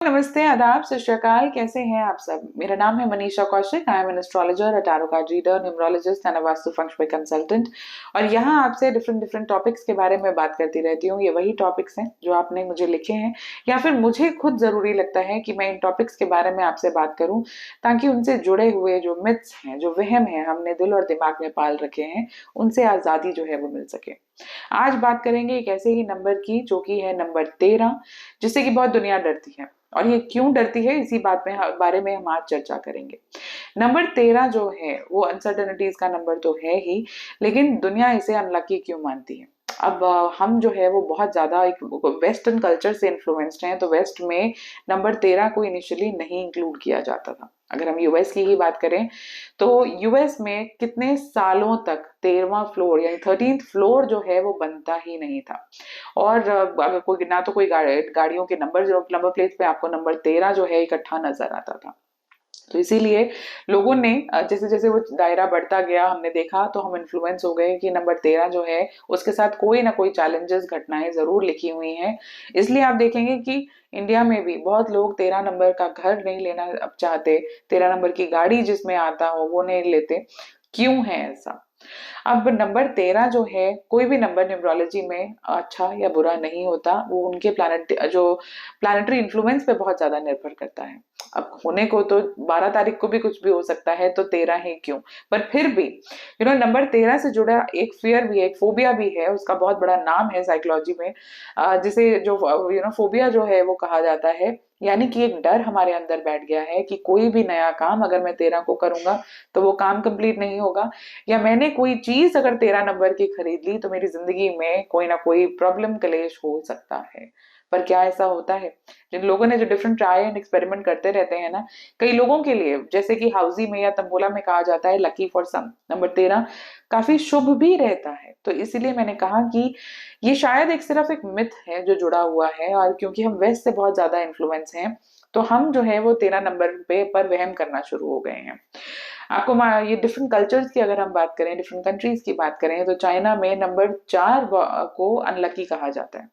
नमस्ते, आदाब, सत श्री अकाल। कैसे हैं आप सब? मेरा नाम है Manisha Kaushik. I am an astrologer, a tarot card reader, numerologist and a vastu feng shui consultant. और यहाँ आपसे डिफरेंट डिफरेंट टॉपिक्स के बारे में बात करती रहती हूँ। ये वही टॉपिक्स हैं जो आपने मुझे लिखे हैं, या फिर मुझे खुद जरूरी लगता है कि मैं इन टॉपिक्स के बारे में आपसे बात करूँ, ताकि उनसे जुड़े हुए जो मिथ्स हैं, जो वहम है हमने दिल और दिमाग में पाल रखे हैं, उनसे आजादी जो है वो मिल सके। आज बात करेंगे एक ऐसे ही नंबर की, जो कि है नंबर 13, जिससे कि बहुत दुनिया डरती है। और ये क्यों डरती है, इसी बारे में हम आज चर्चा करेंगे। नंबर 13 जो है वो अनसर्टेनिटीज का नंबर तो है ही, लेकिन दुनिया इसे अनलकी क्यों मानती है? अब हम जो है वो बहुत ज्यादा एक वेस्टर्न कल्चर से इन्फ्लुएंस्ड हैं, तो वेस्ट में नंबर 13 को इनिशियली नहीं इंक्लूड किया जाता था। अगर हम यूएस की ही बात करें, तो यूएस में कितने सालों तक 13वां फ्लोर यानी 13th फ्लोर जो है वो बनता ही नहीं था। और अगर कोई ना, तो कोई गाड़ियों के नंबर प्लेट पे आपको नंबर 13 जो है इकट्ठा नजर आता था। तो इसीलिए लोगों ने जैसे जैसे वो दायरा बढ़ता गया, हमने देखा, तो हम इन्फ्लुएंस हो गए कि नंबर 13 जो है उसके साथ कोई ना कोई चैलेंजेस, घटनाएं जरूर लिखी हुई हैं। इसलिए आप देखेंगे कि इंडिया में भी बहुत लोग 13 नंबर का घर नहीं लेना अब चाहते, 13 नंबर की गाड़ी जिसमें आता हो वो नहीं लेते। क्यों है ऐसा? अब नंबर 13 जो है, कोई भी नंबर न्यूमरोलॉजी में अच्छा या बुरा नहीं होता, वो उनके प्लानिटरी इन्फ्लुएंस पे बहुत ज्यादा निर्भर करता है। अब होने को तो 12 तारीख को भी कुछ भी हो सकता है, तो 13 ही क्यों? पर फिर भी नंबर 13 से जुड़ा एक फियर भी है, एक फोबिया भी है। उसका बहुत बड़ा नाम है साइकोलॉजी में, जिसे जो फोबिया जो है वो कहा जाता है। यानी कि एक डर हमारे अंदर बैठ गया है कि कोई भी नया काम अगर मैं 13 को करूंगा तो वो काम कंप्लीट नहीं होगा, या मैंने कोई चीज अगर 13 नंबर की खरीद ली तो मेरी जिंदगी में कोई ना कोई प्रॉब्लम क्लेश हो सकता है। पर क्या ऐसा होता है? जिन लोगों ने जो डिफरेंट ट्राई एंड एक्सपेरिमेंट करते रहते हैं ना, कई लोगों के लिए, जैसे कि हाउसी में या तंबोला में कहा जाता है, लकी फॉर सम नंबर 13 काफी शुभ भी रहता है। तो इसीलिए मैंने कहा कि ये शायद एक सिर्फ एक मिथ है जो जुड़ा हुआ है, और क्योंकि हम वेस्ट से बहुत ज्यादा इन्फ्लुएंस हैं, तो हम जो है वो 13 नंबर पे पर वहम करना शुरू हो गए हैं। आपको ये डिफरेंट कल्चर्स की अगर हम बात करें, डिफरेंट कंट्रीज की बात करें, तो चाइना में नंबर 4 को अनलकी कहा जाता है।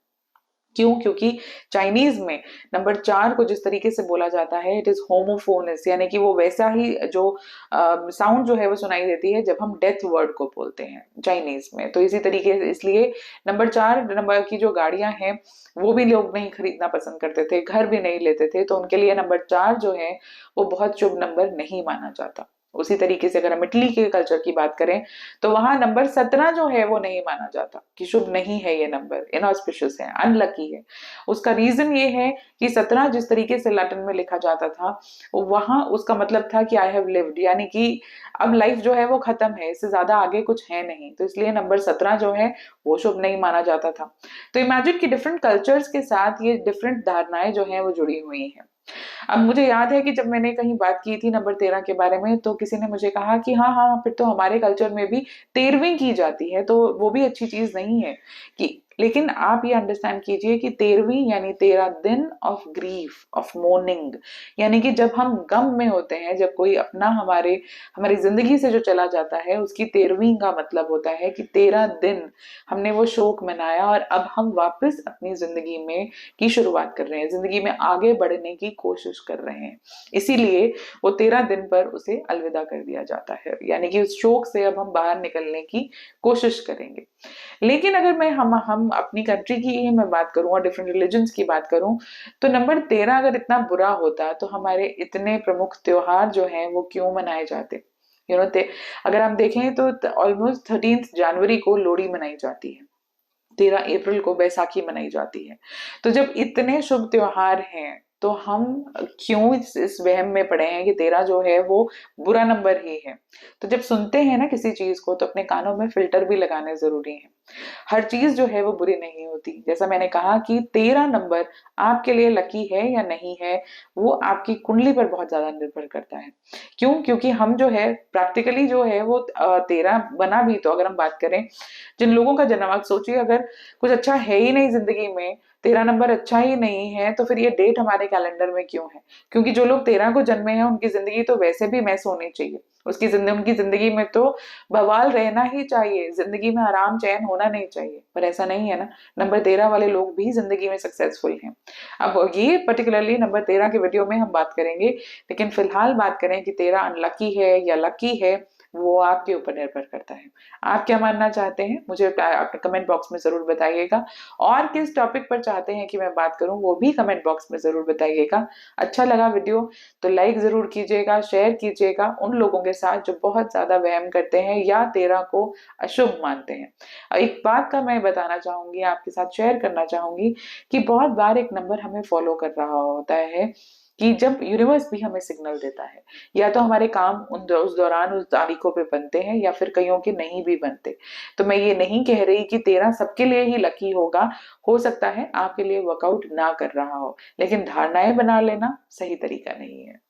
क्यों? क्योंकि चाइनीज में नंबर 4 को जिस तरीके से बोला जाता है, इट इज होमोफोनस, यानी कि वो वैसा ही जो साउंड जो है वो सुनाई देती है जब हम डेथ वर्ड को बोलते हैं चाइनीज में। तो इसी तरीके से, इसलिए नंबर 4 नंबर की जो गाड़ियां हैं वो भी लोग नहीं खरीदना पसंद करते थे, घर भी नहीं लेते थे, तो उनके लिए नंबर 4 जो है वो बहुत शुभ नंबर नहीं माना जाता। उसी तरीके से अगर हम इटली के कल्चर की बात करें, तो वहां नंबर 17 जो है वो नहीं माना जाता, कि शुभ नहीं है, ये नंबर इनऑस्पिशियस है, अनलकी है। उसका रीजन ये है कि 17 जिस तरीके से लैटिन में लिखा जाता था, वहां उसका मतलब था कि आई हैव लिव्ड, यानी कि अब लाइफ जो है वो खत्म है, इससे ज्यादा आगे कुछ है नहीं, तो इसलिए नंबर 17 जो है वो शुभ नहीं माना जाता था। तो इमेजिन कि डिफरेंट कल्चर्स के साथ ये डिफरेंट धारणाएं जो है वो जुड़ी हुई हैं। अब मुझे याद है कि जब मैंने कहीं बात की थी नंबर 13 के बारे में, तो किसी ने मुझे कहा कि हाँ हाँ, फिर तो हमारे कल्चर में भी 13वीं की जाती है, तो वो भी अच्छी चीज नहीं है कि। लेकिन आप ये अंडरस्टैंड कीजिए कि 13वीं यानी 13 दिन ऑफ ग्रीफ, ऑफ मोर्निंग, यानी कि जब हम गम में होते हैं, जब कोई अपना हमारी जिंदगी से जो चला जाता है, उसकी 13वीं का मतलब होता है कि 13 दिन हमने वो शोक मनाया, और अब हम वापस अपनी जिंदगी में की शुरुआत कर रहे हैं, जिंदगी में आगे बढ़ने की कोशिश कर रहे हैं। इसीलिए वो 13 दिन पर उसे अलविदा कर दिया जाता है, यानी कि उस शोक से अब हम बाहर निकलने की कोशिश करेंगे। लेकिन अगर हम अपनी कंट्री की ही मैं बात करूं और डिफरेंट रिलीजन्स की बात करूं, तो नंबर 13 अगर इतना बुरा होता तो हमारे इतने प्रमुख त्योहार जो हैं वो क्यों मनाए जाते? यू नो अगर हम देखें तो ऑलमोस्ट 13 जनवरी को लोहड़ी मनाई जाती है, 13 अप्रैल को बैसाखी मनाई जाती है। तो जब इतने शुभ त्योहार हैं, तो हम क्यों इस वहम में पड़े हैं कि 13 जो है वो बुरा नंबर ही है? तो जब सुनते हैं ना किसी चीज को, तो अपने कानों में फिल्टर भी लगाने जरूरी है। हर चीज जो है वो बुरी नहीं होती। जैसा मैंने कहा कि 13 नंबर आपके लिए लकी है या नहीं है, वो आपकी कुंडली पर बहुत ज्यादा निर्भर करता है। क्यों? क्योंकि हम जो है प्रैक्टिकली जो है वो 13 बना भी, तो अगर हम बात करें जिन लोगों का जन्म, आप सोचिए अगर कुछ अच्छा है ही नहीं जिंदगी में, 13 नंबर अच्छा ही नहीं है, तो फिर ये डेट हमारे कैलेंडर में क्यों है? क्योंकि जो लोग 13 को जन्मे हैं उनकी जिंदगी तो वैसे भी मैस होनी चाहिए, उसकी जिंदगी उनकी जिंदगी में तो बवाल रहना ही चाहिए, जिंदगी में आराम चैन होना नहीं चाहिए, पर ऐसा नहीं है ना। नंबर 13 वाले लोग भी जिंदगी में सक्सेसफुल हैं। अब ये पर्टिकुलरली नंबर 13 के वीडियो में हम बात करेंगे, लेकिन फिलहाल बात करें कि 13 अनलकी है या लकी है, वो आपके ऊपर निर्भर करता है। आप क्या मानना चाहते हैं मुझे अपने कमेंट बॉक्स में जरूर बताइएगा, और किस टॉपिक पर चाहते हैं कि मैं बात करूं वो भी कमेंट बॉक्स में जरूर बताइएगा। अच्छा लगा वीडियो तो लाइक जरूर कीजिएगा, शेयर कीजिएगा उन लोगों के साथ जो बहुत ज्यादा वहम करते हैं या 13 को अशुभ मानते हैं। एक बात का मैं बताना चाहूंगी, आपके साथ शेयर करना चाहूंगी कि बहुत बार एक नंबर हमें फॉलो कर रहा होता है कि जब यूनिवर्स भी हमें सिग्नल देता है, या तो हमारे काम उस दौरान उस तारीखों पे बनते हैं या फिर कईयों के नहीं भी बनते। तो मैं ये नहीं कह रही कि 13 सबके लिए ही लकी होगा, हो सकता है आपके लिए वर्कआउट ना कर रहा हो, लेकिन धारणाएं बना लेना सही तरीका नहीं है।